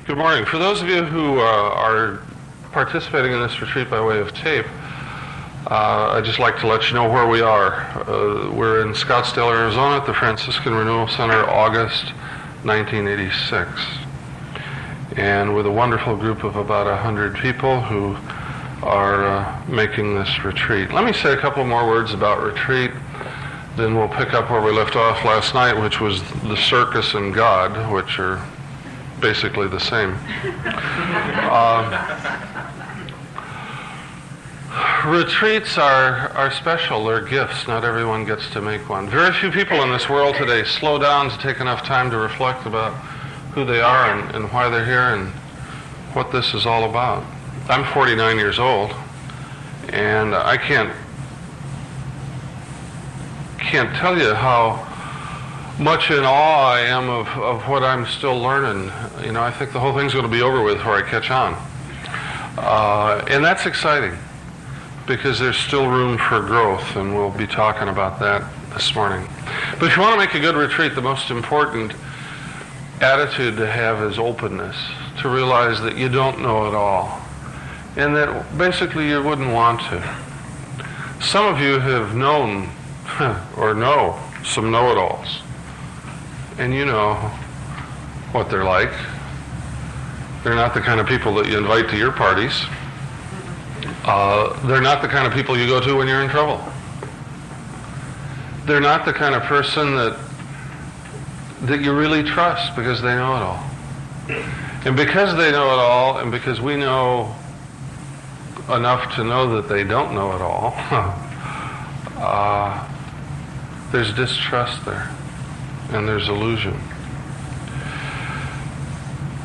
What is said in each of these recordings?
Good morning. For those of you who are participating in this retreat by way of tape, I'd just like to let you know where we are. We're in Scottsdale, Arizona at the Franciscan Renewal Center, August 1986. And with a wonderful group of about 100 people who are making this retreat. Let me say a couple more words about retreat, then we'll pick up where we left off last night, which was the circus and God, which are basically the same. Retreats are special. They're gifts. Not everyone gets to make one. Very few people in this world today slow down to take enough time to reflect about who they are and why they're here and what this is all about. I'm 49 years old, and I can't tell you how much in awe I am of what I'm still learning. You know, I think the whole thing's going to be over with before I catch on. And that's exciting, because there's still room for growth, and we'll be talking about that this morning. But if you want to make a good retreat, the most important attitude to have is openness, to realize that you don't know it all, and that basically you wouldn't want to. Some of you have known or know some know-it-alls, and you know what they're like. They're not the kind of people that you invite to your parties. They're not the kind of people you go to when you're in trouble. They're not the kind of person that you really trust because they know it all. And because they know it all, and because we know enough to know that they don't know it all, there's distrust there, and there's illusion.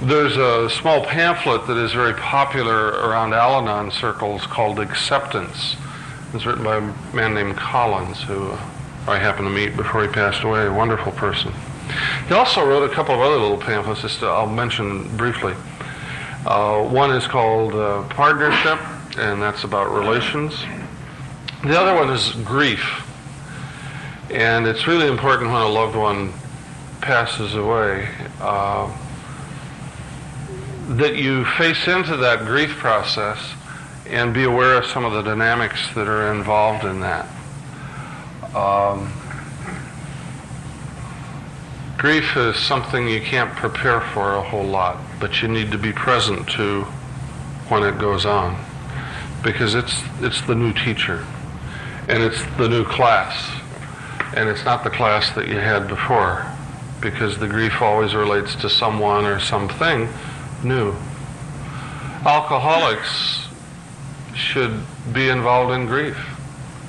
There's a small pamphlet that is very popular around Al-Anon circles called Acceptance. It's written by a man named Collins, who I happened to meet before he passed away, a wonderful person. He also wrote a couple of other little pamphlets, I'll mention briefly. One is called Partnership, and that's about relations. The other one is Grief. And it's really important when a loved one passes away that you face into that grief process and be aware of some of the dynamics that are involved in that. Grief is something you can't prepare for a whole lot, but you need to be present to when it goes on, because it's the new teacher, and it's the new class, and it's not the class that you had before, because the grief always relates to someone or something new. Alcoholics should be involved in grief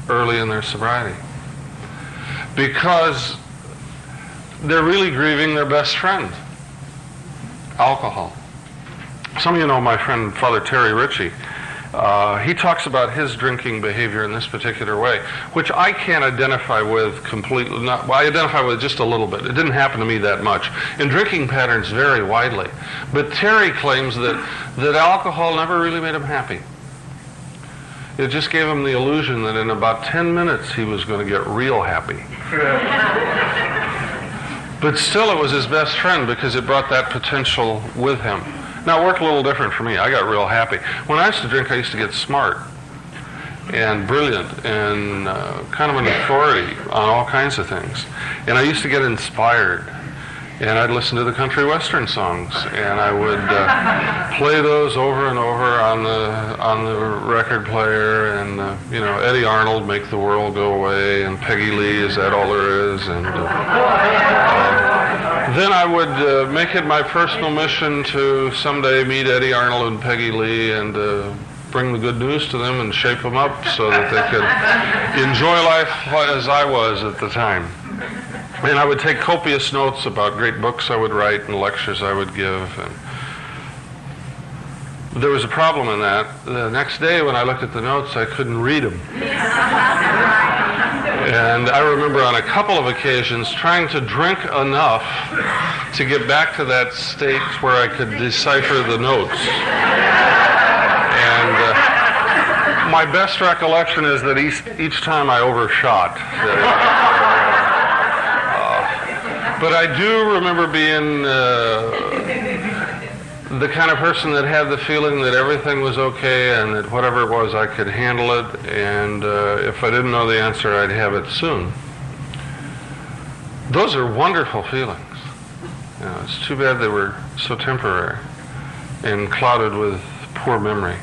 early in their sobriety, because they're really grieving their best friend, alcohol. Some of you know my friend Father Terry Ritchie. He talks about his drinking behavior in this particular way, which I can't identify with completely. I identify with just a little bit. It didn't happen to me that much. And drinking patterns vary widely. But Terry claims that alcohol never really made him happy. It just gave him the illusion that in about 10 minutes he was going to get real happy. But still, it was his best friend because it brought that potential with him. Now, it worked a little different for me. I got real happy. When I used to drink, I used to get smart and brilliant and kind of an authority on all kinds of things. And I used to get inspired. And I'd listen to the country western songs, and I would play those over and over on the record player, and Eddie Arnold, Make the World Go Away, and Peggy Lee, Is That All There Is? And then I would make it my personal mission to someday meet Eddie Arnold and Peggy Lee and bring the good news to them and shape them up so that they could enjoy life as I was at the time. And I would take copious notes about great books I would write and lectures I would give. And there was a problem in that. The next day when I looked at the notes, I couldn't read them. And I remember on a couple of occasions trying to drink enough to get back to that state where I could decipher the notes. And my best recollection is that each time I overshot. But I do remember being the kind of person that had the feeling that everything was okay and that whatever it was I could handle it, and if I didn't know the answer I'd have it soon. Those are wonderful feelings. You know, it's too bad they were so temporary and clouded with poor memory.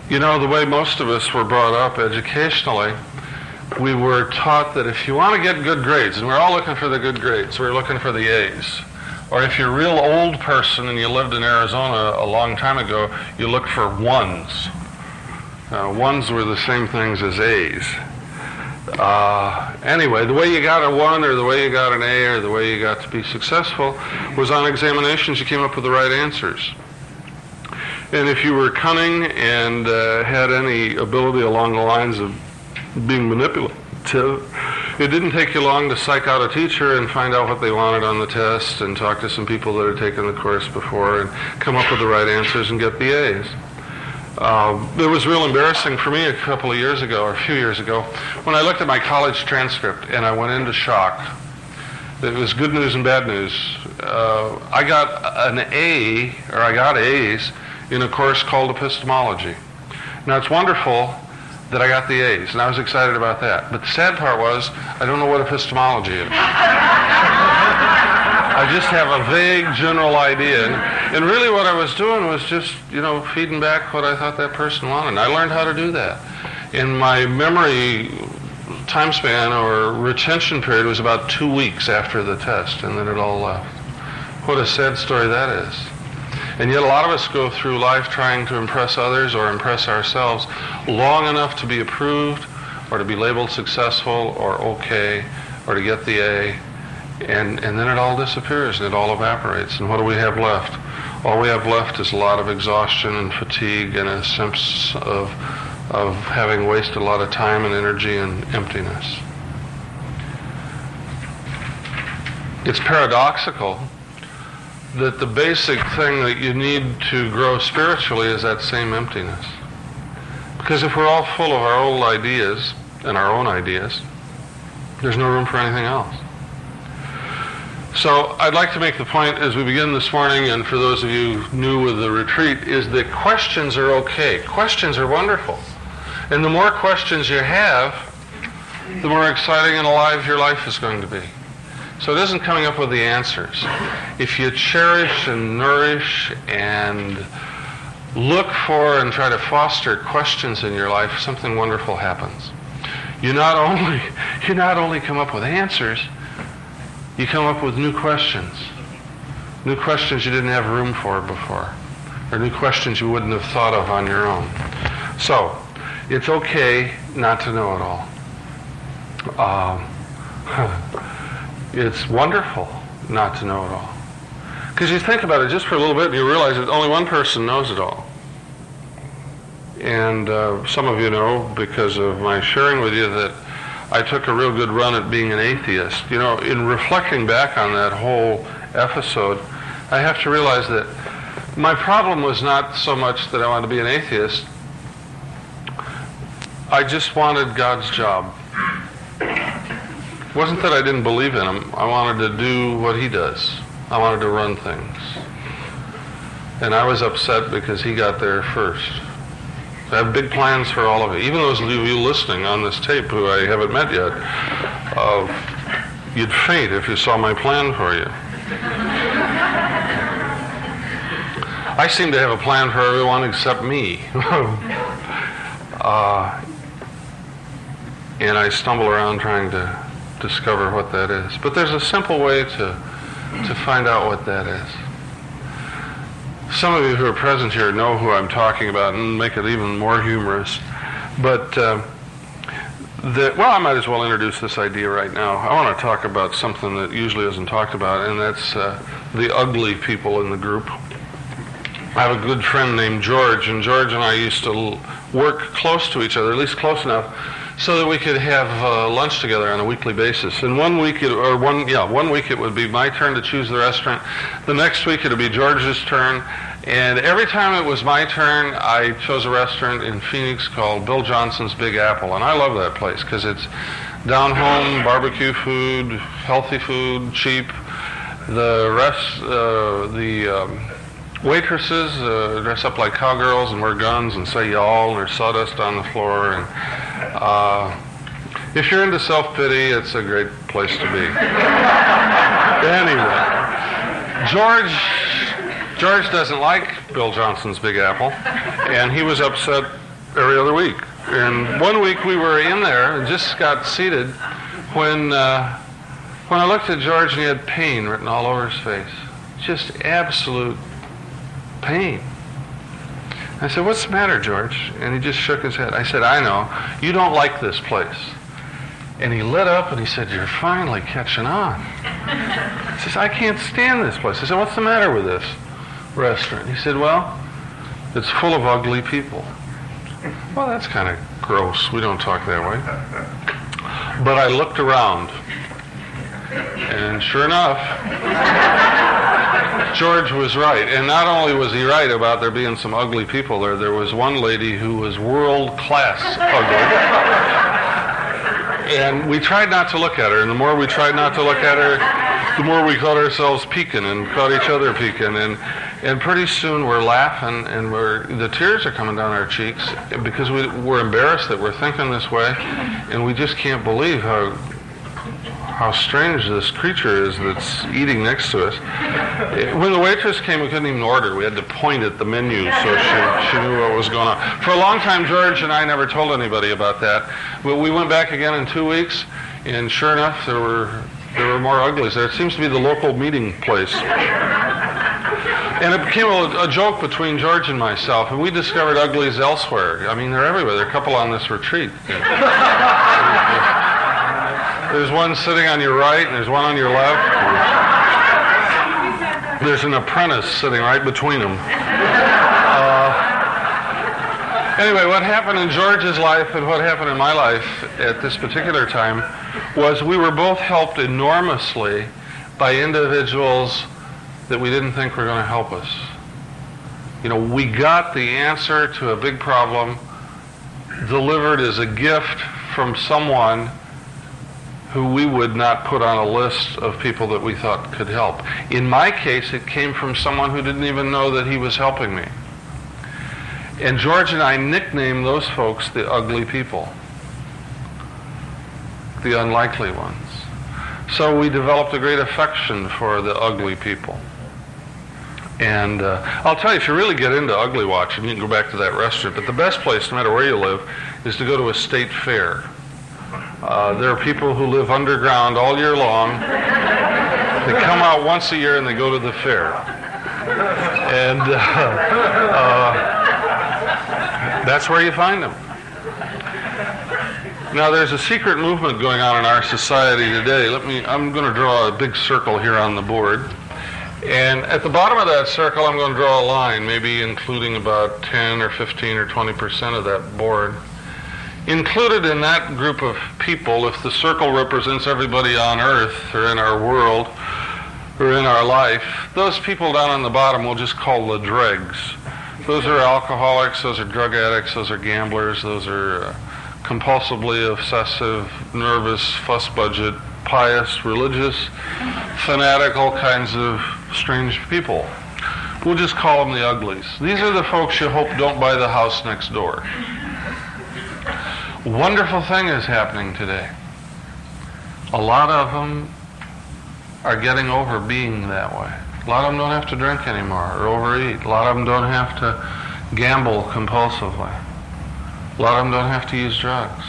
You know, the way most of us were brought up educationally, we were taught that if you want to get good grades, and we're all looking for the good grades, we're looking for the A's. Or if you're a real old person and you lived in Arizona a long time ago, you look for ones. Ones were the same things as A's. Anyway, the way you got a 1 or the way you got an A or the way you got to be successful was on examinations you came up with the right answers. And if you were cunning and had any ability along the lines of being manipulative, it didn't take you long to psych out a teacher and find out what they wanted on the test and talk to some people that had taken the course before and come up with the right answers and get the A's. It was real embarrassing for me a couple of years ago, or a few years ago, when I looked at my college transcript and I went into shock. It was good news and bad news. I got an A, or I got A's, in a course called epistemology. Now, it's wonderful that I got the A's, and I was excited about that. But the sad part was, I don't know what epistemology is. I just have a vague general idea. And really what I was doing was just, feeding back what I thought that person wanted. And I learned how to do that. And my memory time span or retention period was about 2 weeks after the test, and then it all left. What a sad story that is. And yet a lot of us go through life trying to impress others or impress ourselves long enough to be approved or to be labeled successful or okay or to get the A, and then it all disappears and it all evaporates. And what do we have left? All we have left is a lot of exhaustion and fatigue and a sense of having wasted a lot of time and energy and emptiness. It's paradoxical that the basic thing that you need to grow spiritually is that same emptiness. Because if we're all full of our old ideas and our own ideas, there's no room for anything else. So I'd like to make the point as we begin this morning, and for those of you new with the retreat, is that questions are okay. Questions are wonderful. And the more questions you have, the more exciting and alive your life is going to be. So it isn't coming up with the answers. If you cherish and nourish and look for and try to foster questions in your life, something wonderful happens. You not only come up with answers, you come up with new questions. New questions you didn't have room for before, or new questions you wouldn't have thought of on your own. So, it's okay not to know it all. It's wonderful not to know it all. Because you think about it just for a little bit and you realize that only one person knows it all. And some of you know, because of my sharing with you, that I took a real good run at being an atheist. In reflecting back on that whole episode, I have to realize that my problem was not so much that I wanted to be an atheist. I just wanted God's job. It wasn't that I didn't believe in him. I wanted to do what he does. I wanted to run things. And I was upset because he got there first. I have big plans for all of you. Even those of you listening on this tape who I haven't met yet, you'd faint if you saw my plan for you. I seem to have a plan for everyone except me. And I stumble around trying to discover what that is. But there's a simple way to find out what that is. Some of you who are present here know who I'm talking about and make it even more humorous. But, I might as well introduce this idea right now. I want to talk about something that usually isn't talked about, and that's the ugly people in the group. I have a good friend named George, and George and I used to work close to each other, at least close enough, so that we could have lunch together on a weekly basis. And one week it would be my turn to choose the restaurant. The next week it would be George's turn. And every time it was my turn, I chose a restaurant in Phoenix called Bill Johnson's Big Apple. And I love that place because it's down home, barbecue food, healthy food, cheap. The waitresses dress up like cowgirls and wear guns and say y'all, and there's sawdust on the floor. And if you're into self-pity, it's a great place to be. Anyway, George doesn't like Bill Johnson's Big Apple, and he was upset every other week. And one week we were in there and just got seated when I looked at George and he had pain written all over his face. Just absolute pain. I said, "What's the matter, George?" And he just shook his head. I said, "I know. You don't like this place." And he lit up and he said, "You're finally catching on." He says, "I can't stand this place." I said, "What's the matter with this restaurant?" He said, "Well, it's full of ugly people." Well, that's kind of gross. We don't talk that way. But I looked around, and sure enough, George was right. And not only was he right about there being some ugly people there was one lady who was world-class ugly. And we tried not to look at her, and the more we tried not to look at her, the more we caught ourselves peeking and caught each other peeking. And pretty soon we're laughing, and the tears are coming down our cheeks because we're embarrassed that we're thinking this way, and we just can't believe how strange this creature is that's eating next to us. When the waitress came, we couldn't even order. We had to point at the menu so she knew what was going on. For a long time, George and I never told anybody about that. We went back again in 2 weeks, and sure enough, there were more uglies there. It seems to be the local meeting place. And it became a joke between George and myself, and we discovered uglies elsewhere. I mean, they're everywhere. There are a couple on this retreat. There's one sitting on your right, and there's one on your left. There's an apprentice sitting right between them. Anyway, what happened in George's life and what happened in my life at this particular time was we were both helped enormously by individuals that we didn't think were going to help us. You know, we got the answer to a big problem delivered as a gift from someone who we would not put on a list of people that we thought could help. In my case, it came from someone who didn't even know that he was helping me. And George and I nicknamed those folks the ugly people, the unlikely ones. So we developed a great affection for the ugly people. And I'll tell you, if you really get into ugly watching, you can go back to that restaurant. But the best place, no matter where you live, is to go to a state fair. There are people who live underground all year long. They come out once a year and they go to the fair. And that's where you find them. Now, there's a secret movement going on in our society today. I'm going to draw a big circle here on the board. And at the bottom of that circle, I'm going to draw a line, maybe including about 10 or 15 or 20% of that board. Included in that group of people, if the circle represents everybody on Earth or in our world or in our life, those people down on the bottom we'll just call the dregs. Those are alcoholics, those are drug addicts, those are gamblers, those are compulsively obsessive, nervous, fuss budget, pious, religious, fanatical kinds of strange people. We'll just call them the uglies. These are the folks you hope don't buy the house next door. Wonderful thing is happening today. A lot of them are getting over being that way. A lot of them don't have to drink anymore or overeat. A lot of them don't have to gamble compulsively. A lot of them don't have to use drugs.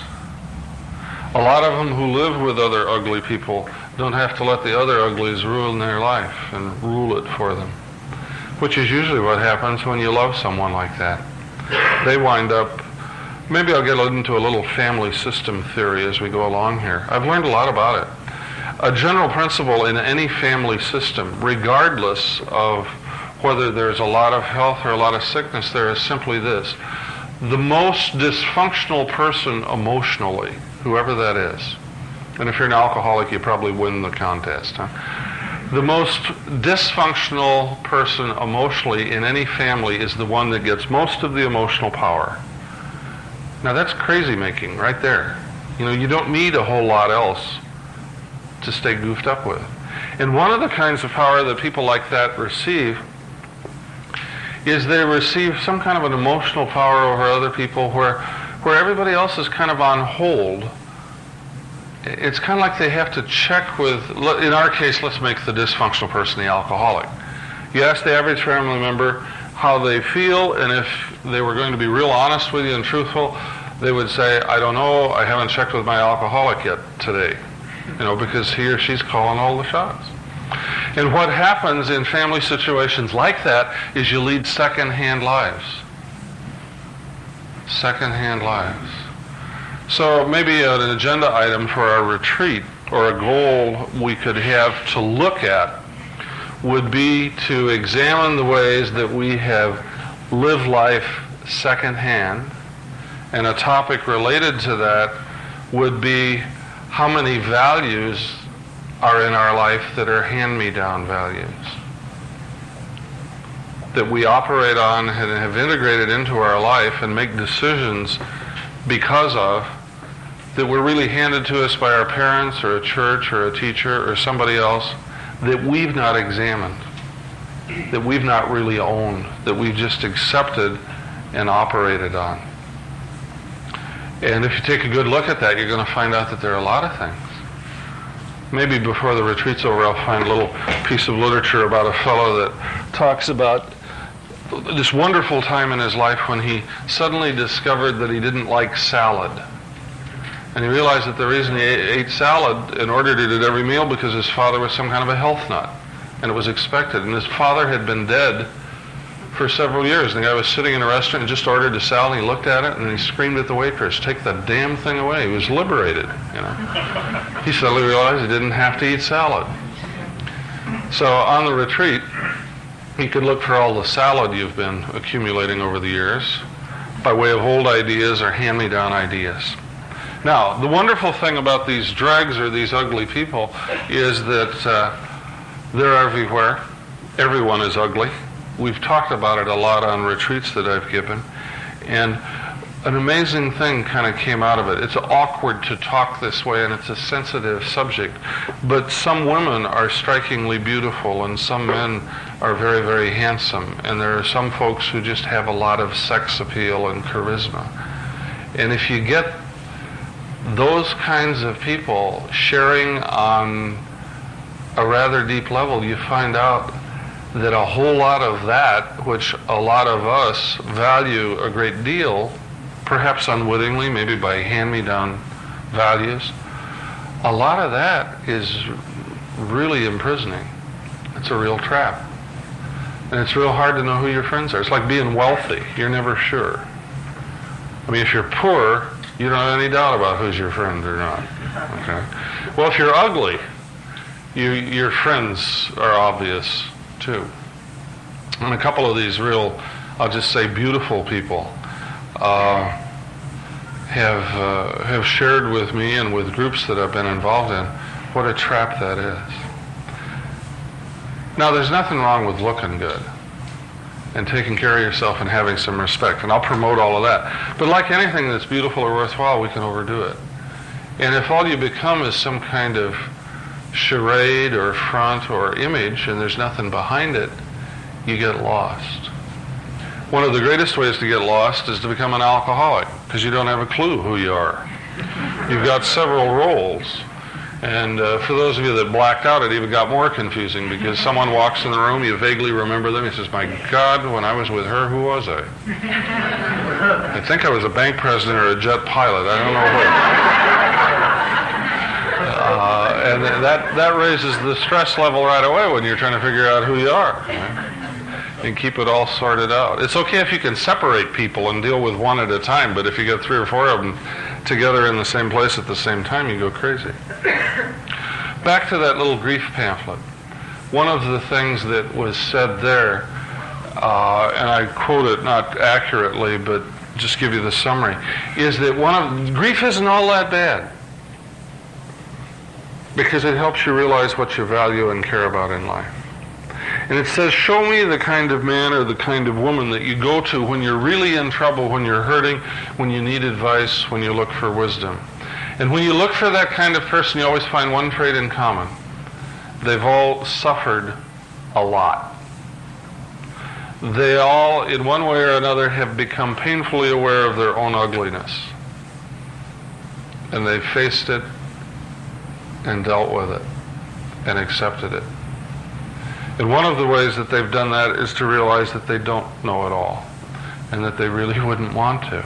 A lot of them who live with other ugly people don't have to let the other uglies ruin their life and rule it for them, which is usually what happens when you love someone like that. They wind up, maybe I'll get into a little family system theory as we go along here. I've learned a lot about it. A general principle in any family system, regardless of whether there's a lot of health or a lot of sickness, there is simply this. The most dysfunctional person emotionally, whoever that is, and if you're an alcoholic, you probably win the contest, huh? The most dysfunctional person emotionally in any family is the one that gets most of the emotional power. Now that's crazy making right there. You know, you don't need a whole lot else to stay goofed up with. And one of the kinds of power that people like that receive is they receive some kind of an emotional power over other people where everybody else is kind of on hold. It's kind of like they have to check with, in our case, let's make the dysfunctional person the alcoholic. You ask the average family member how they feel, and if they were going to be real honest with you and truthful, they would say, I don't know, I haven't checked with my alcoholic yet today. Because he or she's calling all the shots. And what happens in family situations like that is you lead second-hand lives. Second-hand lives. So maybe an agenda item for our retreat, or a goal we could have to look at, would be to examine the ways that we have lived life second-hand. And a topic related to that would be how many values are in our life that are hand-me-down values that we operate on and have integrated into our life and make decisions because of, that were really handed to us by our parents or a church or a teacher or somebody else, that we've not examined, that we've not really owned, that we've just accepted and operated on. And if you take a good look at that, you're going to find out that there are a lot of things. Maybe before the retreat's over, I'll find a little piece of literature about a fellow that talks about this wonderful time in his life when he suddenly discovered that he didn't like salad. And he realized that the reason he ate salad and ordered it at every meal because his father was some kind of a health nut. And it was expected. And his father had been dead for several years. And the guy was sitting in a restaurant and just ordered a salad, and he looked at it and he screamed at the waitress, take the damn thing away. He was liberated, He suddenly realized he didn't have to eat salad. So on the retreat, you could look for all the salad you've been accumulating over the years by way of old ideas or hand-me-down ideas. Now, the wonderful thing about these dregs or these ugly people is that they're everywhere. Everyone is ugly. We've talked about it a lot on retreats that I've given. And an amazing thing kind of came out of it. It's awkward to talk this way, and it's a sensitive subject. But some women are strikingly beautiful, and some men are very, very handsome. And there are some folks who just have a lot of sex appeal and charisma. And if you get those kinds of people sharing on a rather deep level, you find out that a whole lot of that, which a lot of us value a great deal, perhaps unwittingly, maybe by hand-me-down values, a lot of that is really imprisoning. It's a real trap. And it's real hard to know who your friends are. It's like being wealthy. You're never sure. I mean, if you're poor, you don't have any doubt about who's your friend or not. Okay. Well, if you're ugly, your friends are obvious too. And a couple of these real, I'll just say beautiful people have shared with me and with groups that I've been involved in what a trap that is. Now, there's nothing wrong with looking good and taking care of yourself and having some respect, and I'll promote all of that. But like anything that's beautiful or worthwhile, we can overdo it. And if all you become is some kind of charade or front or image and there's nothing behind it, you get lost. One of the greatest ways to get lost is to become an alcoholic, because you don't have a clue who you are. You've got several roles. And for those of you that blacked out, it even got more confusing, because someone walks in the room, you vaguely remember them, he says, my God, when I was with her, who was I? I think I was a bank president or a jet pilot, I don't know what. And that raises the stress level right away when you're trying to figure out who you are, right? And keep it all sorted out. It's okay if you can separate people and deal with one at a time, but if you get 3 or 4 of them together in the same place at the same time, you go crazy. Back to that little grief pamphlet. One of the things that was said there, and I quote it not accurately, but just give you the summary, is that grief isn't all that bad, because it helps you realize what you value and care about in life. And it says, show me the kind of man or the kind of woman that you go to when you're really in trouble, when you're hurting, when you need advice, when you look for wisdom. And when you look for that kind of person, you always find one trait in common. They've all suffered a lot. They all, in one way or another, have become painfully aware of their own ugliness. And they've faced it and dealt with it and accepted it. And one of the ways that they've done that is to realize that they don't know it all and that they really wouldn't want to.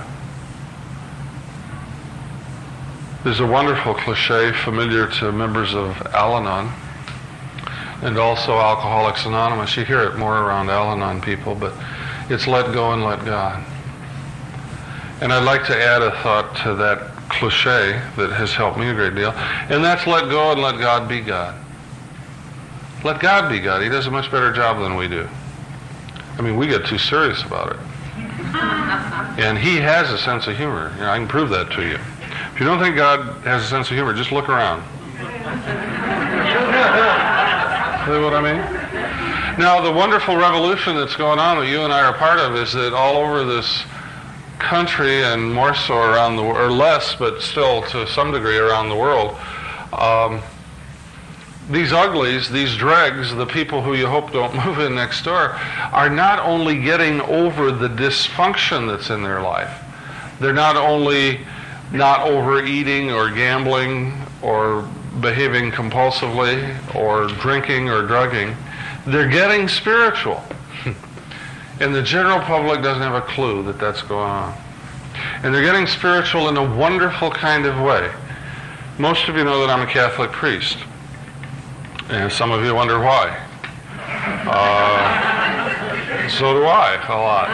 There's a wonderful cliche familiar to members of Al-Anon and also Alcoholics Anonymous. You hear it more around Al-Anon people, but it's let go and let God. And I'd like to add a thought to that cliche that has helped me a great deal, and that's let go and let God be God. Let God be God. He does a much better job than we do. I mean, we get too serious about it. And he has a sense of humor. You know, I can prove that to you. If you don't think God has a sense of humor, just look around. See what I mean? Now, the wonderful revolution that's going on that you and I are part of is that all over this country, and more so around the world, or less, but still to some degree around the world, these uglies, these dregs, the people who you hope don't move in next door, are not only getting over the dysfunction that's in their life. They're not only not overeating or gambling or behaving compulsively or drinking or drugging. They're getting spiritual. And the general public doesn't have a clue that that's going on. And they're getting spiritual in a wonderful kind of way. Most of you know that I'm a Catholic priest. And some of you wonder why. So do I, a lot.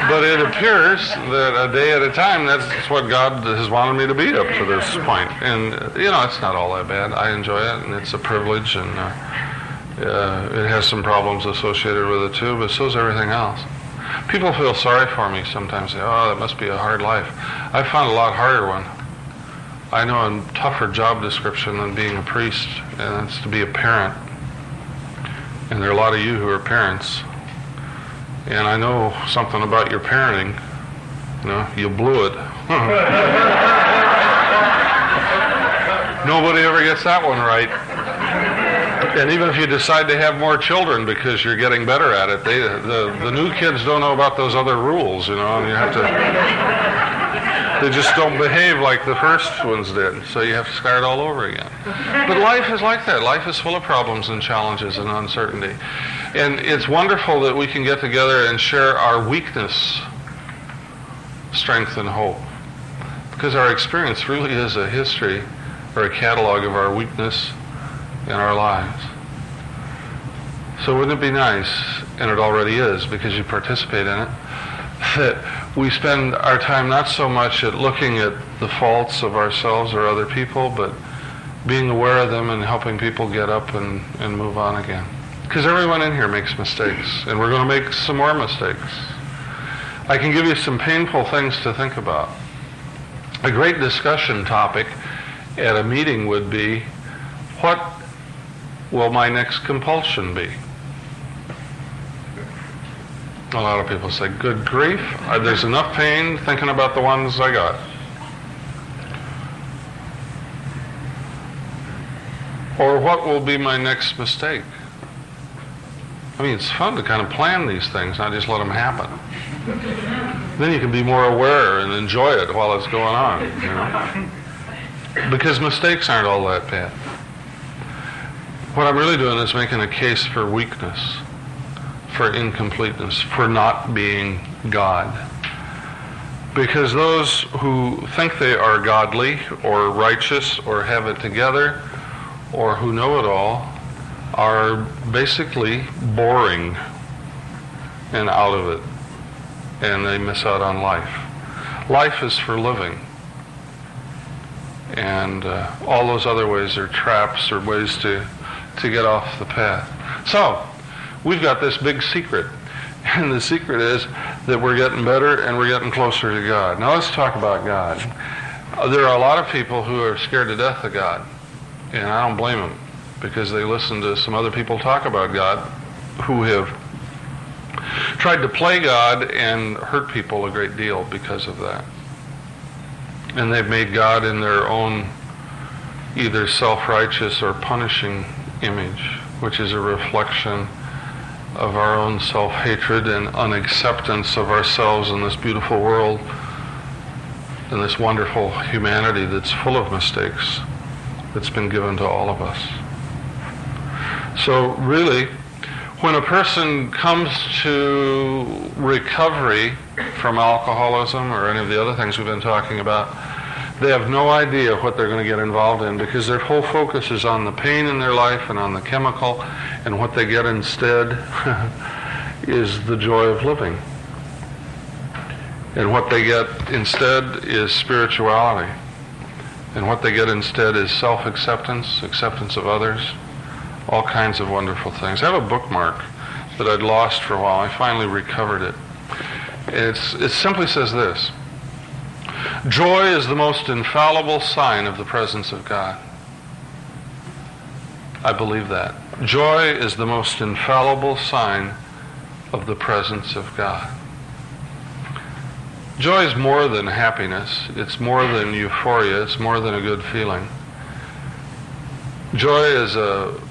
But it appears that a day at a time, that's what God has wanted me to be up to this point. And, you know, it's not all that bad. I enjoy it, and it's a privilege, and it has some problems associated with it too, but so is everything else. People feel sorry for me sometimes. Say, oh, that must be a hard life. I found a lot harder one. I know a tougher job description than being a priest, and that's to be a parent. And there are a lot of you who are parents. And I know something about your parenting. You know, you blew it. Nobody ever gets that one right. And even if you decide to have more children because you're getting better at it, the new kids don't know about those other rules, you know, and you have to, they just don't behave like the first ones did, so you have to start all over again. But life is like that. Life is full of problems and challenges and uncertainty. And it's wonderful that we can get together and share our weakness, strength, and hope. Because our experience really is a history or a catalog of our weakness in our lives. So wouldn't it be nice, and it already is because you participate in it, that we spend our time not so much at looking at the faults of ourselves or other people, but being aware of them and helping people get up and move on again. Because everyone in here makes mistakes, and we're going to make some more mistakes. I can give you some painful things to think about. A great discussion topic at a meeting would be, what will my next compulsion be? A lot of people say, good grief, there's enough pain thinking about the ones I got. Or what will be my next mistake? I mean, it's fun to kind of plan these things, not just let them happen. Then you can be more aware and enjoy it while it's going on, you know? Because mistakes aren't all that bad. What I'm really doing is making a case for weakness, for incompleteness, for not being God. Because those who think they are godly or righteous or have it together or who know it all are basically boring and out of it, and they miss out on life. Life is for living, and all those other ways are traps or ways to get off the path. So we've got this big secret, and the secret is that we're getting better and we're getting closer to God. Now let's talk about God. There are a lot of people who are scared to death of God, and I don't blame them, because they listen to some other people talk about God who have tried to play God and hurt people a great deal because of that. And they've made God in their own either self-righteous or punishing image, which is a reflection of our own self-hatred and unacceptance of ourselves in this beautiful world, in this wonderful humanity that's full of mistakes that's been given to all of us. So really, when a person comes to recovery from alcoholism or any of the other things we've been talking about, they have no idea what they're going to get involved in, because their whole focus is on the pain in their life and on the chemical, and what they get instead is the joy of living. And what they get instead is spirituality. And what they get instead is self-acceptance, acceptance of others, all kinds of wonderful things. I have a bookmark that I'd lost for a while. I finally recovered it. It simply says this: joy is the most infallible sign of the presence of God. I believe that. Joy is the most infallible sign of the presence of God. Joy is more than happiness. It's more than euphoria. It's more than a good feeling. Joy is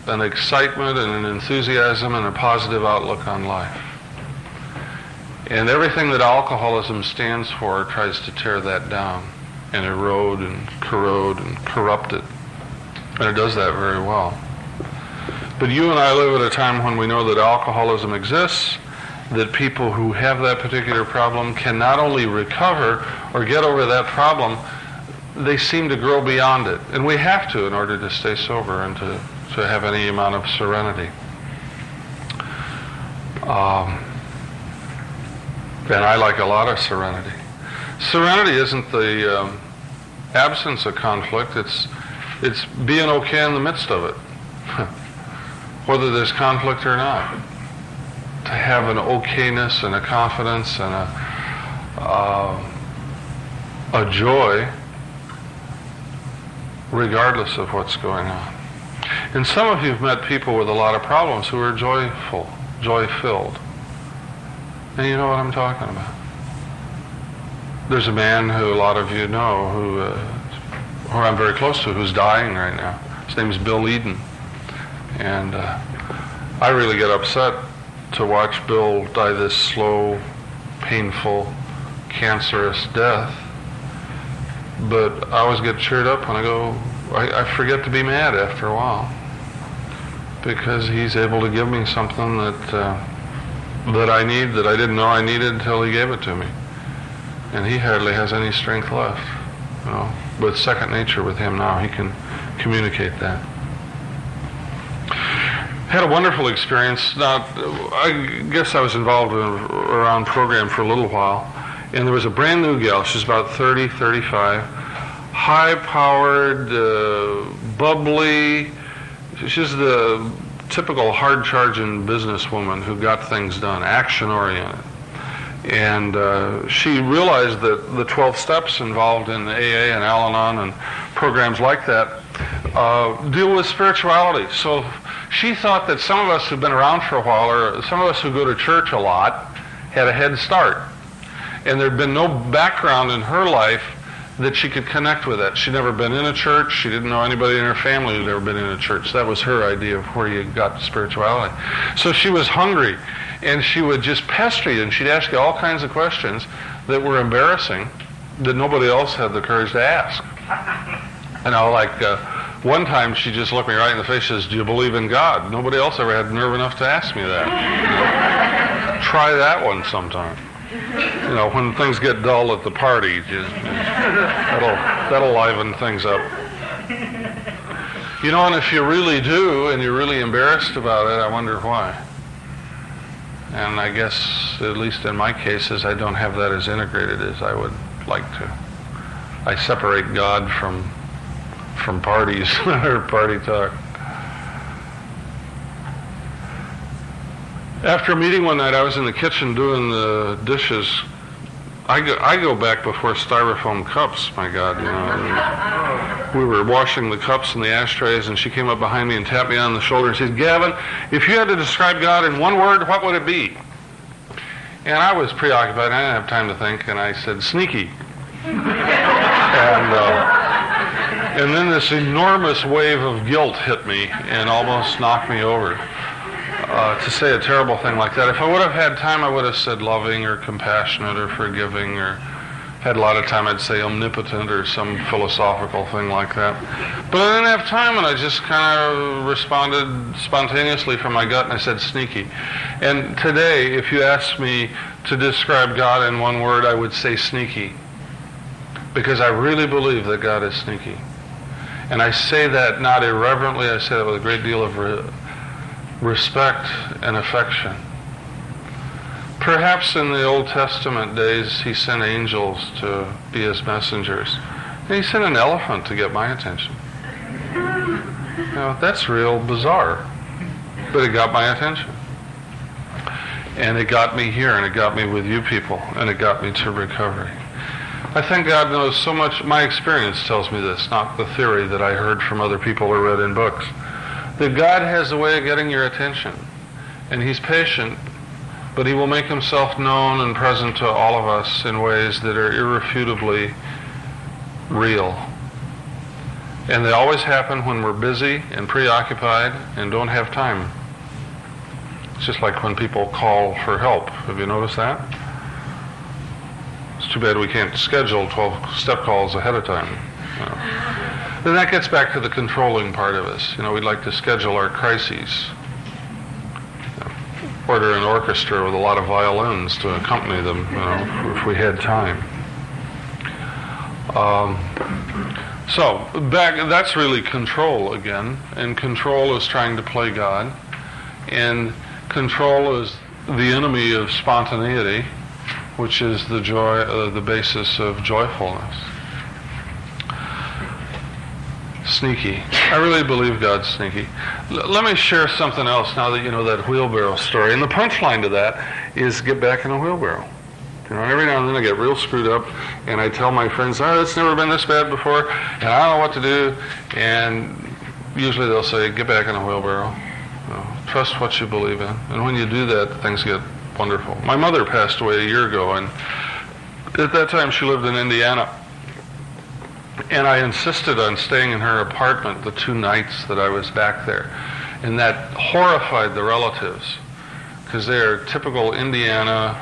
an excitement and an enthusiasm and a positive outlook on life. And everything that alcoholism stands for tries to tear that down and erode and corrode and corrupt it. And it does that very well. But you and I live at a time when we know that alcoholism exists, that people who have that particular problem can not only recover or get over that problem, they seem to grow beyond it. And we have to in order to stay sober and to have any amount of serenity. And I like a lot of serenity. Serenity isn't the absence of conflict. It's being okay in the midst of it, whether there's conflict or not. To have an okayness and a confidence and a joy regardless of what's going on. And some of you have met people with a lot of problems who are joyful, joy-filled. And you know what I'm talking about. There's a man who a lot of you know who I'm very close to, who's dying right now. His name is Bill Eden. And I really get upset to watch Bill die this slow, painful, cancerous death. But I always get cheered up when I forget to be mad after a while, because he's able to give me something that I need, that I didn't know I needed until he gave it to me. And he hardly has any strength left, you know. But it's second nature with him now. He can communicate that. Had a wonderful experience. Now, I guess I was involved around program for a little while, and there was a brand new gal. She's about 30, 35, high-powered, bubbly. She's the typical hard-charging businesswoman who got things done, action-oriented. And she realized that the 12 steps involved in the AA and Al-Anon and programs like that deal with spirituality. So she thought that some of us who've been around for a while, or some of us who go to church a lot, had a head start. And there'd been no background in her life that she could connect with that. She'd never been in a church. She didn't know anybody in her family who'd ever been in a church. That was her idea of where you got spirituality. So she was hungry, and she would just pester you, and she'd ask you all kinds of questions that were embarrassing, that nobody else had the courage to ask. You know, like one time she just looked me right in the face and says, "Do you believe in God?" Nobody else ever had nerve enough to ask me that. Try that one sometime. You know, when things get dull at the party, that'll liven things up. You know, and if you really do, and you're really embarrassed about it, I wonder why. And I guess, at least in my cases, I don't have that as integrated as I would like to. I separate God from parties or party talk. After a meeting one night, I was in the kitchen doing the dishes. I go back before styrofoam cups, my God, you know. We were washing the cups and the ashtrays, and she came up behind me and tapped me on the shoulder and said, "Gavin, if you had to describe God in one word, what would it be?" And I was preoccupied. I didn't have time to think, and I said, "Sneaky." And And then this enormous wave of guilt hit me and almost knocked me over. To say a terrible thing like that. If I would have had time, I would have said loving or compassionate or forgiving, or had a lot of time, I'd say omnipotent or some philosophical thing like that. But I didn't have time, and I just kind of responded spontaneously from my gut, and I said sneaky. And today, if you asked me to describe God in one word, I would say sneaky. Because I really believe that God is sneaky. And I say that not irreverently, I say that with a great deal of respect and affection. Perhaps in the Old Testament days, he sent angels to be his messengers. And he sent an elephant to get my attention. Now, that's real bizarre. But it got my attention. And it got me here, and it got me with you people, and it got me to recovery. I think God knows so much. My experience tells me this, not the theory that I heard from other people or read in books. That God has a way of getting your attention, and he's patient, but he will make himself known and present to all of us in ways that are irrefutably real. And they always happen when we're busy and preoccupied and don't have time. It's just like when people call for help. Have you noticed that? It's too bad we can't schedule 12-step calls ahead of time. You know. Then that gets back to the controlling part of us. You know, we'd like to schedule our crises. Order an orchestra with a lot of violins to accompany them, you know, if we had time. So that's really control again, and control is trying to play God, and control is the enemy of spontaneity, which is the joy, the basis of joyfulness. Sneaky. I really believe God's sneaky. Let me share something else now that you know that wheelbarrow story. And the punchline to that is get back in a wheelbarrow. You know, every now and then I get real screwed up, and I tell my friends, it's never been this bad before, and I don't know what to do. And usually they'll say, get back in a wheelbarrow. You know, trust what you believe in. And when you do that, things get wonderful. My mother passed away a year ago, and at that time she lived in Indiana. And I insisted on staying in her apartment the 2 nights that I was back there. And that horrified the relatives, because they are typical Indiana,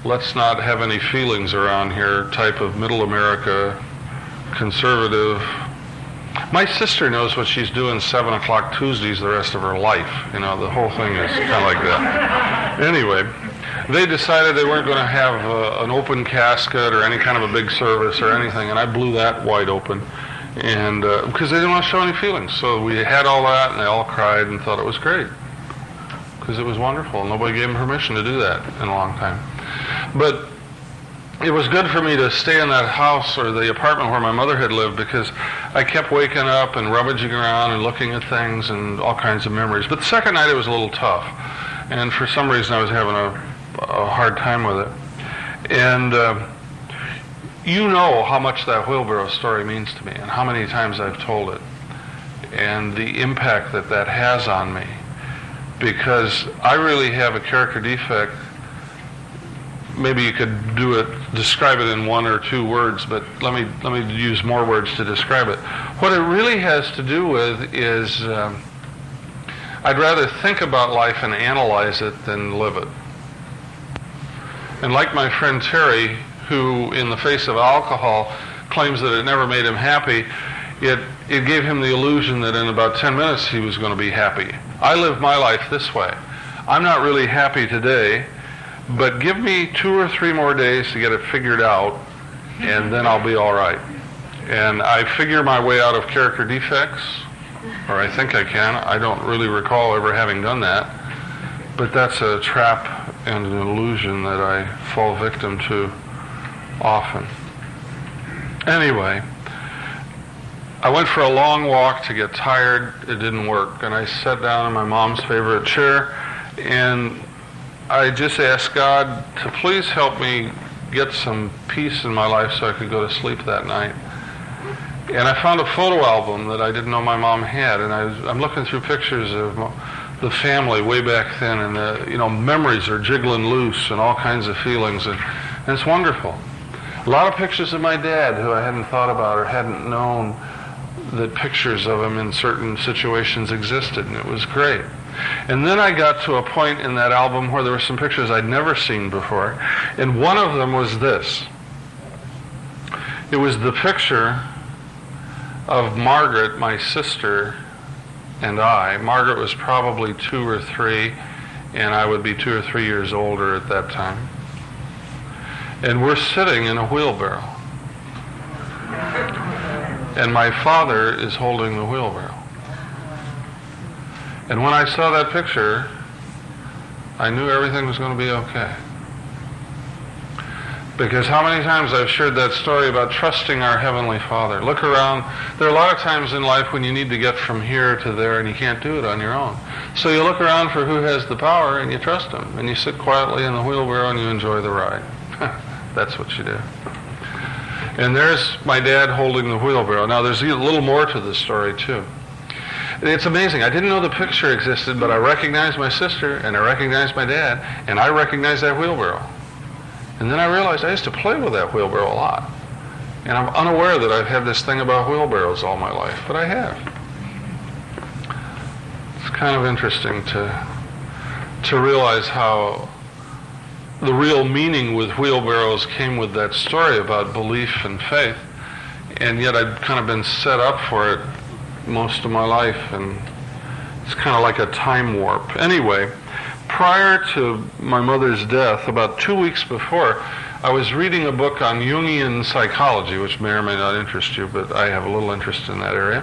let's not have any feelings around here type of middle America, conservative. My sister knows what she's doing 7 o'clock Tuesdays the rest of her life. You know, the whole thing is kind of like that. Anyway, they decided they weren't going to have an open casket or any kind of a big service or anything, and I blew that wide open, and because they didn't want to show any feelings. So we had all that, and they all cried and thought it was great, because it was wonderful. Nobody gave them permission to do that in a long time. But it was good for me to stay in that house or the apartment where my mother had lived, because I kept waking up and rummaging around and looking at things and all kinds of memories. But the second night it was a little tough, and for some reason I was having a hard time with it. And you know how much that wheelbarrow story means to me and how many times I've told it and the impact that that has on me, because I really have a character defect. Maybe you could describe it in 1 or 2 words, but let me use more words to describe it. What it really has to do with is I'd rather think about life and analyze it than live it. And like my friend Terry, who in the face of alcohol claims that it never made him happy, it gave him the illusion that in about 10 minutes he was going to be happy. I live my life this way. I'm not really happy today, but give me 2 or 3 more days to get it figured out, and then I'll be all right. And I figure my way out of character defects, or I think I can. I don't really recall ever having done that, but that's a trap and an illusion that I fall victim to often. Anyway, I went for a long walk to get tired. It didn't work, and I sat down in my mom's favorite chair, and I just asked God to please help me get some peace in my life so I could go to sleep that night. And I found a photo album that I didn't know my mom had, and I'm looking through pictures of the family way back then, and memories are jiggling loose and all kinds of feelings, and it's wonderful. A lot of pictures of my dad who I hadn't thought about or hadn't known, that pictures of him in certain situations existed, and it was great. And then I got to a point in that album where there were some pictures I'd never seen before, and one of them was this. It was the picture of Margaret, my sister, and I. Margaret was probably 2 or 3, and I would be 2 or 3 years older at that time. And we're sitting in a wheelbarrow. And my father is holding the wheelbarrow. And when I saw that picture, I knew everything was going to be okay. Because how many times I've shared that story about trusting our Heavenly Father. Look around. There are a lot of times in life when you need to get from here to there and you can't do it on your own. So you look around for who has the power and you trust Him. And you sit quietly in the wheelbarrow and you enjoy the ride. That's what you do. And there's my dad holding the wheelbarrow. Now there's a little more to this story too. It's amazing. I didn't know the picture existed, but I recognized my sister and I recognized my dad and I recognized that wheelbarrow. And then I realized I used to play with that wheelbarrow a lot. And I'm unaware that I've had this thing about wheelbarrows all my life, but I have. It's kind of interesting to realize how the real meaning with wheelbarrows came with that story about belief and faith, and yet I'd kind of been set up for it most of my life, and it's kind of like a time warp. Anyway, prior to my mother's death, about 2 weeks before, I was reading a book on Jungian psychology, which may or may not interest you, but I have a little interest in that area.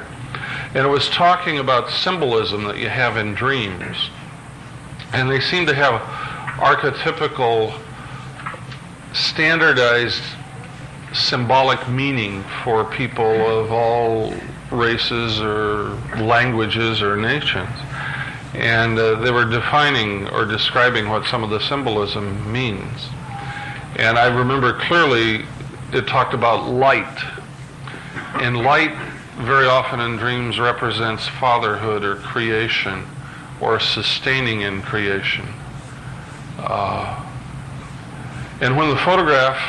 And it was talking about symbolism that you have in dreams. And they seem to have archetypical, standardized symbolic meaning for people of all races or languages or nations. And they were defining or describing what some of the symbolism means. And I remember clearly it talked about light. And light very often in dreams represents fatherhood or creation or sustaining in creation. And when the photograph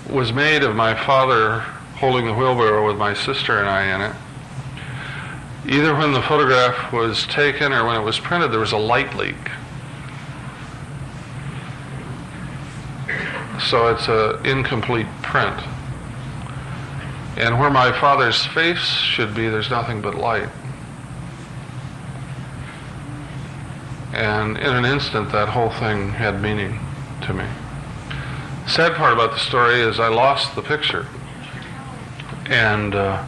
was made of my father holding the wheelbarrow with my sister and I in it, either when the photograph was taken or when it was printed, there was a light leak. So it's an incomplete print. And where my father's face should be, there's nothing but light. And in an instant, that whole thing had meaning to me. The sad part about the story is I lost the picture. And I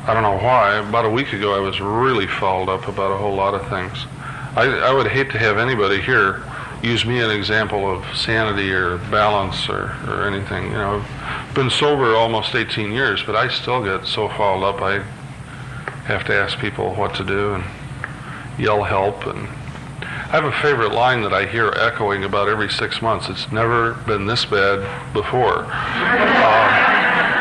don't know why. About a week ago, I was really fouled up about a whole lot of things. I would hate to have anybody here use me an example of sanity or balance or anything. You know, I've been sober almost 18 years, but I still get so fouled up I have to ask people what to do and yell help. And I have a favorite line that I hear echoing about every 6 months. It's never been this bad before.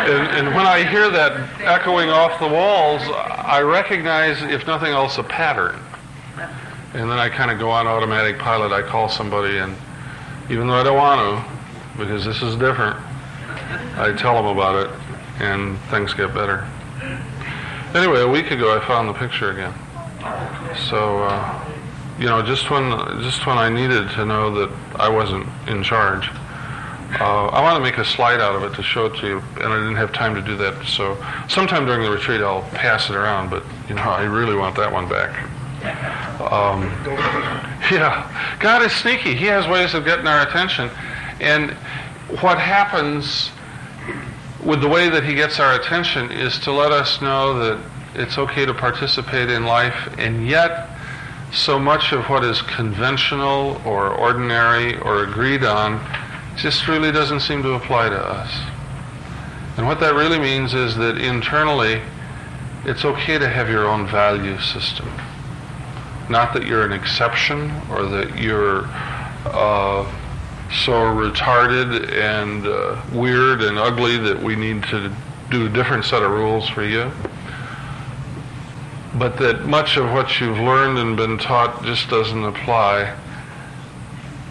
And when I hear that echoing off the walls, I recognize, if nothing else, a pattern. And then I kind of go on automatic pilot. I call somebody, and even though I don't want to, because this is different, I tell them about it, and things get better. Anyway, a week ago I found the picture again. So, you know, just when I needed to know that I wasn't in charge, I want to make a slide out of it to show it to you, and I didn't have time to do that. So sometime during the retreat I'll pass it around, but you know, I really want that one back. Yeah, God is sneaky. He has ways of getting our attention. And what happens with the way that He gets our attention is to let us know that it's okay to participate in life, and yet so much of what is conventional or ordinary or agreed on just really doesn't seem to apply to us. And what that really means is that internally it's okay to have your own value system. Not that you're an exception or that you're so retarded and weird and ugly that we need to do a different set of rules for you. But that much of what you've learned and been taught just doesn't apply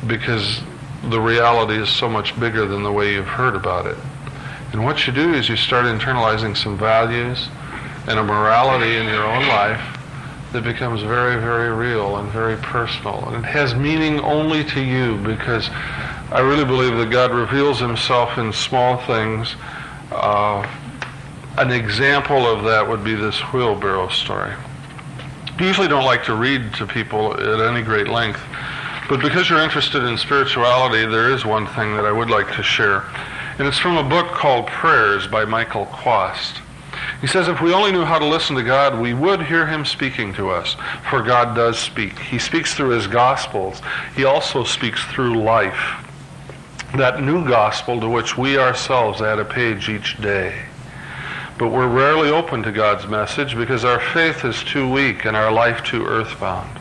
because the reality is so much bigger than the way you've heard about it. And what you do is you start internalizing some values and a morality in your own life that becomes very, very real and very personal. And it has meaning only to you, because I really believe that God reveals himself in small things. An example of that would be this wheelbarrow story. I usually don't like to read to people at any great length, but because you're interested in spirituality, there is one thing that I would like to share. And it's from a book called Prayers by Michael Quast. He says, if we only knew how to listen to God, we would hear him speaking to us, for God does speak. He speaks through his gospels. He also speaks through life, that new gospel to which we ourselves add a page each day. But we're rarely open to God's message because our faith is too weak and our life too earthbound.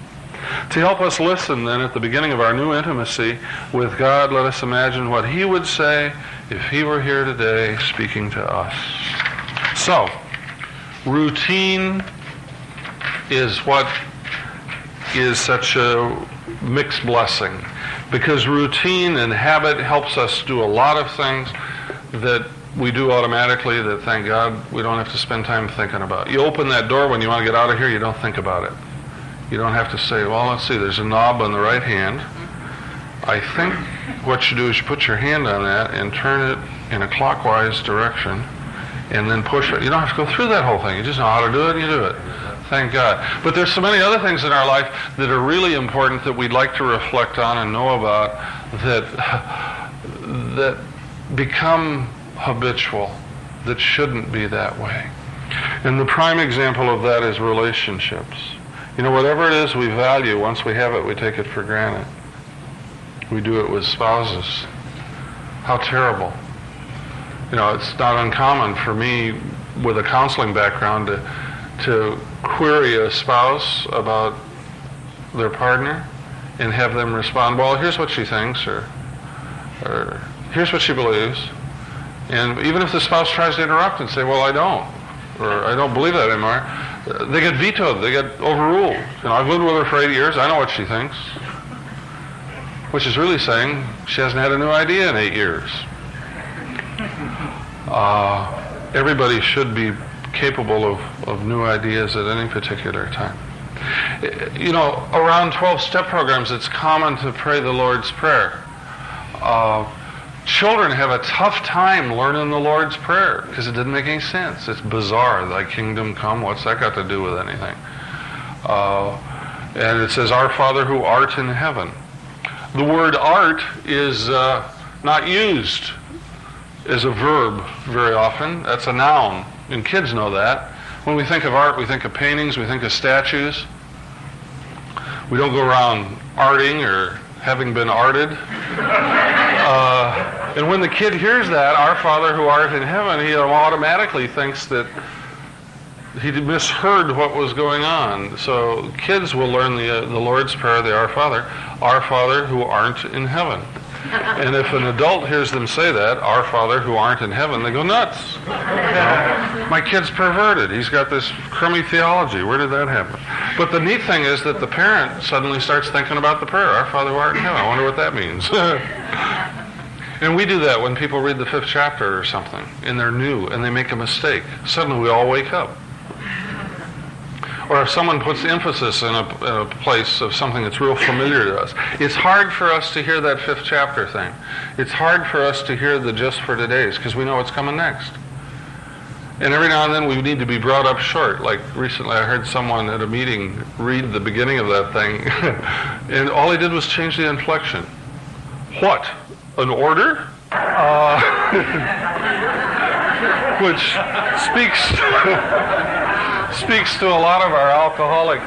To help us listen, then, at the beginning of our new intimacy with God, let us imagine what he would say if he were here today speaking to us. So, routine is what is such a mixed blessing, because routine and habit helps us do a lot of things that we do automatically that, thank God, we don't have to spend time thinking about. You open that door when you want to get out of here, you don't think about it. You don't have to say, well, let's see, there's a knob on the right hand. I think what you do is you put your hand on that and turn it in a clockwise direction and then push it. You don't have to go through that whole thing. You just know how to do it and you do it. Thank God. But there's so many other things in our life that are really important that we'd like to reflect on and know about that become habitual, that shouldn't be that way. And the prime example of that is relationships. You know, whatever it is we value, once we have it, we take it for granted. We do it with spouses. How terrible. You know, it's not uncommon for me, with a counseling background, to query a spouse about their partner and have them respond, well, here's what she thinks, or here's what she believes. And even if the spouse tries to interrupt and say, well, I don't, or I don't believe that anymore, they get vetoed, they get overruled. You know, I've lived with her for 8 years, I know what she thinks. Which is really saying she hasn't had a new idea in 8 years. Everybody should be capable of new ideas at any particular time. You know, around 12-step programs, it's common to pray the Lord's Prayer. Children have a tough time learning the Lord's Prayer because it didn't make any sense. It's bizarre. Thy kingdom come, what's that got to do with anything? And it says, Our Father who art in heaven. The word art is not used as a verb very often. That's a noun, and kids know that. When we think of art, we think of paintings, we think of statues. We don't go around arting or having been arted. And when the kid hears that, Our Father who art in heaven, he automatically thinks that he misheard what was going on. So kids will learn the Lord's Prayer, the Our Father who aren't in heaven. And if an adult hears them say that, Our Father who aren't in heaven, they go nuts. You know, my kid's perverted. He's got this crummy theology. Where did that happen? But the neat thing is that the parent suddenly starts thinking about the prayer, Our Father who art in heaven. I wonder what that means. And we do that when people read the 5th chapter or something, and they're new, and they make a mistake. Suddenly we all wake up. Or if someone puts emphasis in a place of something that's real familiar to us, it's hard for us to hear that 5th chapter thing. It's hard for us to hear the just for today's, because we know what's coming next. And every now and then we need to be brought up short. Like recently I heard someone at a meeting read the beginning of that thing, and all he did was change the inflection. What? An order? Which speaks to a lot of our alcoholic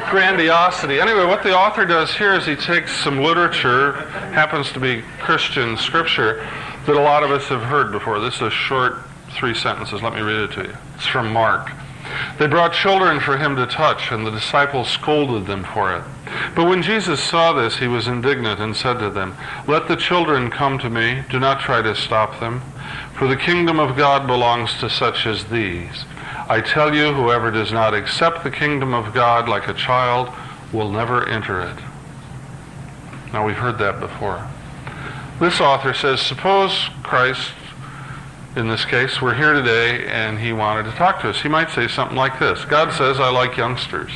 grandiosity. Anyway, what the author does here is he takes some literature, happens to be Christian scripture, that a lot of us have heard before. This is a short 3 sentences. Let me read it to you. It's from Mark. They brought children for him to touch, and the disciples scolded them for it. But when Jesus saw this, he was indignant and said to them, Let the children come to me. Do not try to stop them, for the kingdom of God belongs to such as these. I tell you, whoever does not accept the kingdom of God like a child will never enter it. Now, we've heard that before. This author says, suppose Christ in this case, were here today and he wanted to talk to us. He might say something like this: God says, I like youngsters.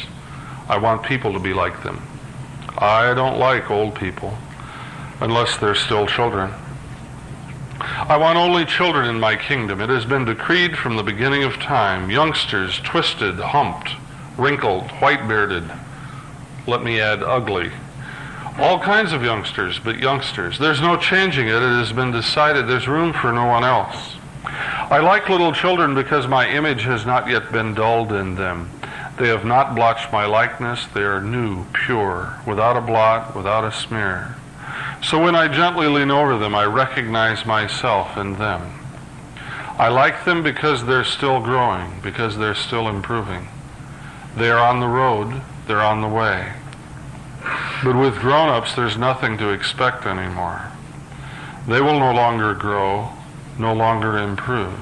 I want people to be like them. I don't like old people unless they're still children. I want only children in my kingdom. It has been decreed from the beginning of time. Youngsters, twisted, humped, wrinkled, white-bearded. Let me add, ugly. All kinds of youngsters, but youngsters. There's no changing it. It has been decided there's room for no one else. I like little children because my image has not yet been dulled in them. They have not blotched my likeness. They are new, pure, without a blot, without a smear. So when I gently lean over them, I recognize myself in them. I like them because they're still growing, because they're still improving. They are on the road, they're on the way. But with grown-ups, there's nothing to expect anymore. They will no longer grow, no longer improve.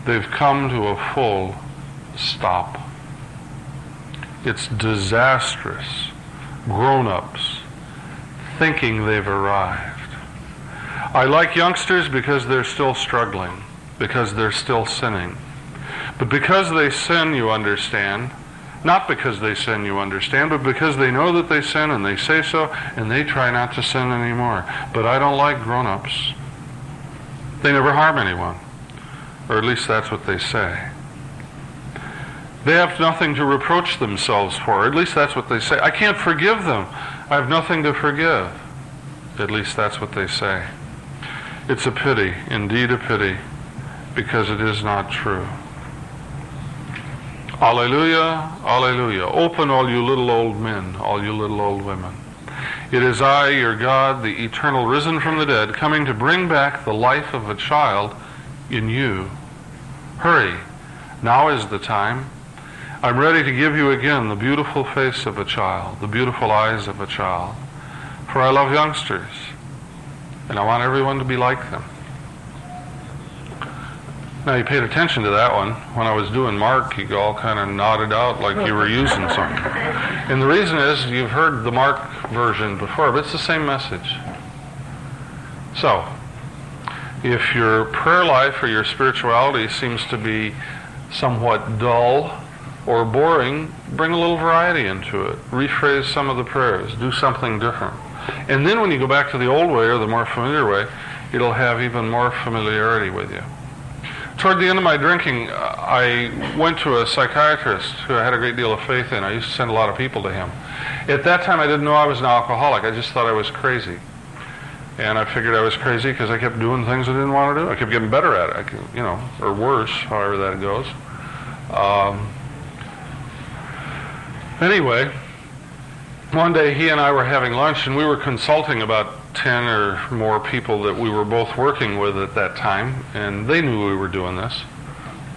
They've come to a full stop. It's disastrous. Grown-ups thinking they've arrived. I like youngsters because they're still struggling, because they're still sinning. But because they sin, you understand, not because they sin, you understand, but because they know that they sin and they say so, and they try not to sin anymore. But I don't like grown-ups. They never harm anyone, or at least that's what they say. They have nothing to reproach themselves for, at least that's what they say. I can't forgive them. I have nothing to forgive. At least that's what they say. It's a pity, indeed a pity, because it is not true. Alleluia, alleluia. Open, all you little old men, all you little old women. It is I, your God, the eternal risen from the dead, coming to bring back the life of a child in you. Hurry, now is the time. I'm ready to give you again the beautiful face of a child, the beautiful eyes of a child. For I love youngsters, and I want everyone to be like them. Now, you paid attention to that one. When I was doing Mark, you all kind of nodded out like you were using something. And the reason is you've heard the Mark version before, but it's the same message. So, if your prayer life or your spirituality seems to be somewhat dull or boring, bring a little variety into it. Rephrase some of the prayers. Do something different. And then when you go back to the old way or the more familiar way, it'll have even more familiarity with you. Toward the end of my drinking, I went to a psychiatrist who I had a great deal of faith in. I used to send a lot of people to him. At that time, I didn't know I was an alcoholic. I just thought I was crazy. And I figured I was crazy because I kept doing things I didn't want to do. I kept getting better at it, or worse, however that goes. Anyway, one day he and I were having lunch, and we were consulting about 10 or more people that we were both working with at that time, and they knew we were doing this.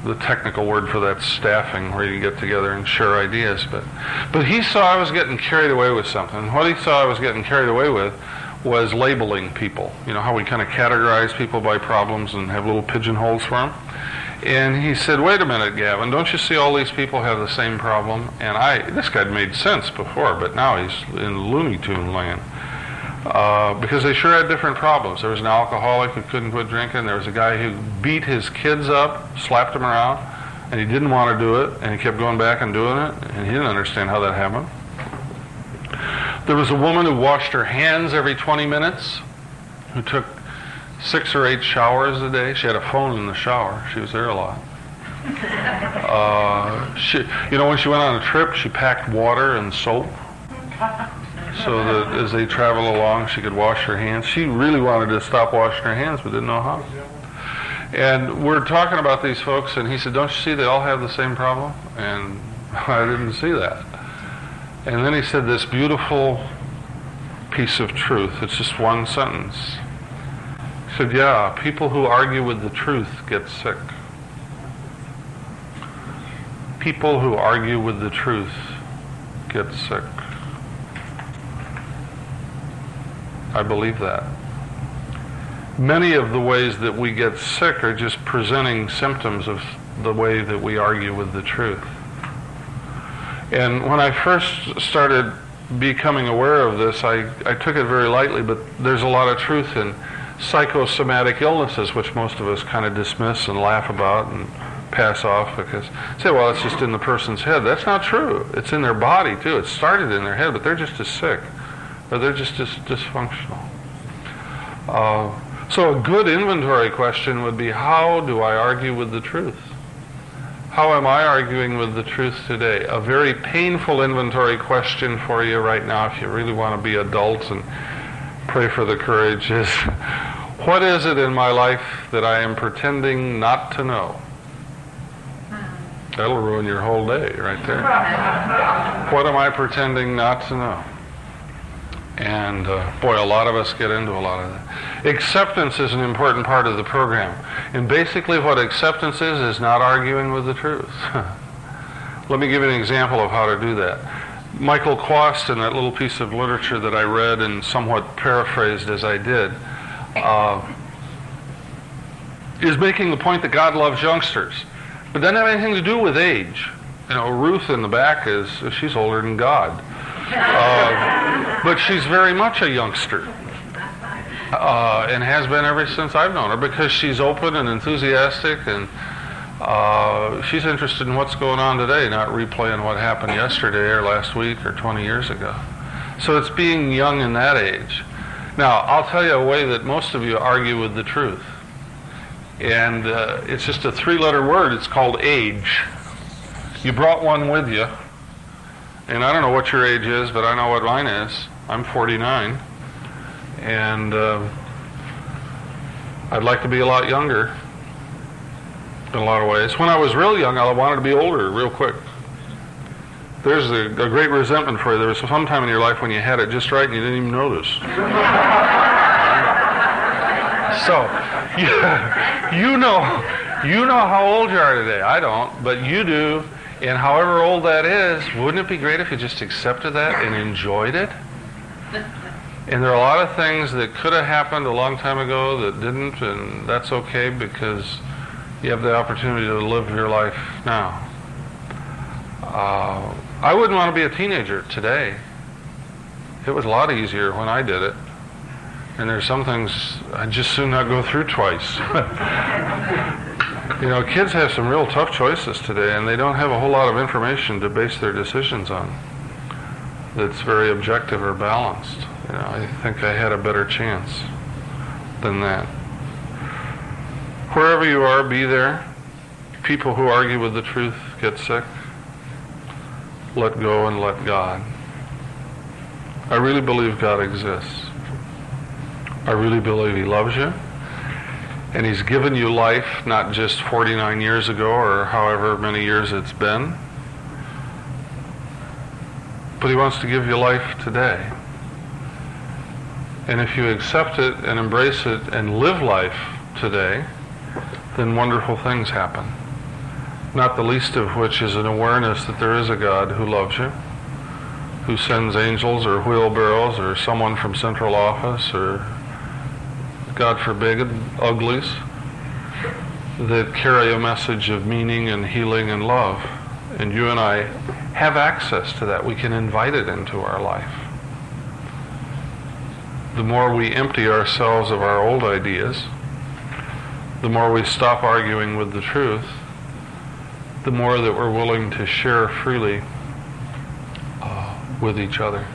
The technical word for that's staffing, where you get together and share ideas. But he saw I was getting carried away with something. What he saw I was getting carried away with was labeling people. You know how we kind of categorize people by problems and have little pigeonholes for them? And he said, wait a minute, Gavin, don't you see all these people have the same problem? And this guy made sense before, but now he's in Looney Tune land. Because they sure had different problems. There was an alcoholic who couldn't quit drinking. There was a guy who beat his kids up, slapped them around, and he didn't want to do it, and he kept going back and doing it, and he didn't understand how that happened. There was a woman who washed her hands every 20 minutes, who took 6 or 8 showers a day. She had a phone in the shower. She was there a lot. When she went on a trip, she packed water and soap so that as they traveled along, she could wash her hands. She really wanted to stop washing her hands, but didn't know how. And we're talking about these folks, and he said, don't you see they all have the same problem? And I didn't see that. And then he said this beautiful piece of truth. It's just one sentence. He said, yeah, people who argue with the truth get sick. People who argue with the truth get sick. I believe that. Many of the ways that we get sick are just presenting symptoms of the way that we argue with the truth. And when I first started becoming aware of this, I took it very lightly, but there's a lot of truth in psychosomatic illnesses, which most of us kind of dismiss and laugh about and pass off because say, well, it's just in the person's head. That's not true. It's in their body too. It started in their head, but they're just as sick, or they're just as dysfunctional. So a good inventory question would be, how do I argue with the truth? How am I arguing with the truth today? A very painful inventory question for you right now, if you really want to be adults and pray for the courage, is what is it in my life that I am pretending not to know? That'll ruin your whole day right there. What am I pretending not to know? And boy, a lot of us get into a lot of that. Acceptance is an important part of the program. And basically what acceptance is not arguing with the truth. Let me give you an example of how to do that. Michael Quast, in that little piece of literature that I read and somewhat paraphrased as I did, is making the point that God loves youngsters. But doesn't have anything to do with age. You know, Ruth in the back she's older than God. But she's very much a youngster. And has been ever since I've known her, because she's open and enthusiastic, and she's interested in what's going on today, not replaying what happened yesterday or last week or 20 years ago. So it's being young in that age. Now, I'll tell you a way that most of you argue with the truth. And it's just a 3-letter word. It's called age. You brought one with you. And I don't know what your age is, but I know what mine is. I'm 49. And I'd like to be a lot younger in a lot of ways. When I was real young, I wanted to be older real quick. There's a great resentment for you. There was some time in your life when you had it just right and you didn't even notice. So, you know how old you are today. I don't, but you do. And however old that is, wouldn't it be great if you just accepted that and enjoyed it? And there are a lot of things that could have happened a long time ago that didn't, and that's okay because you have the opportunity to live your life now. I wouldn't want to be a teenager today. It was a lot easier when I did it. And there's some things I'd just soon not go through twice. You know, kids have some real tough choices today, and they don't have a whole lot of information to base their decisions on that's very objective or balanced. You know, I think I had a better chance than that. Wherever you are, be there. People who argue with the truth get sick. Let go and let God. I really believe God exists. I really believe He loves you. And He's given you life not just 49 years ago or however many years it's been, but He wants to give you life today. And if you accept it and embrace it and live life today, then wonderful things happen. Not the least of which is an awareness that there is a God who loves you, who sends angels or wheelbarrows or someone from central office or, God forbid, uglies that carry a message of meaning and healing and love. And you and I have access to that. We can invite it into our life. The more we empty ourselves of our old ideas, the more we stop arguing with the truth, the more that we're willing to share freely with each other.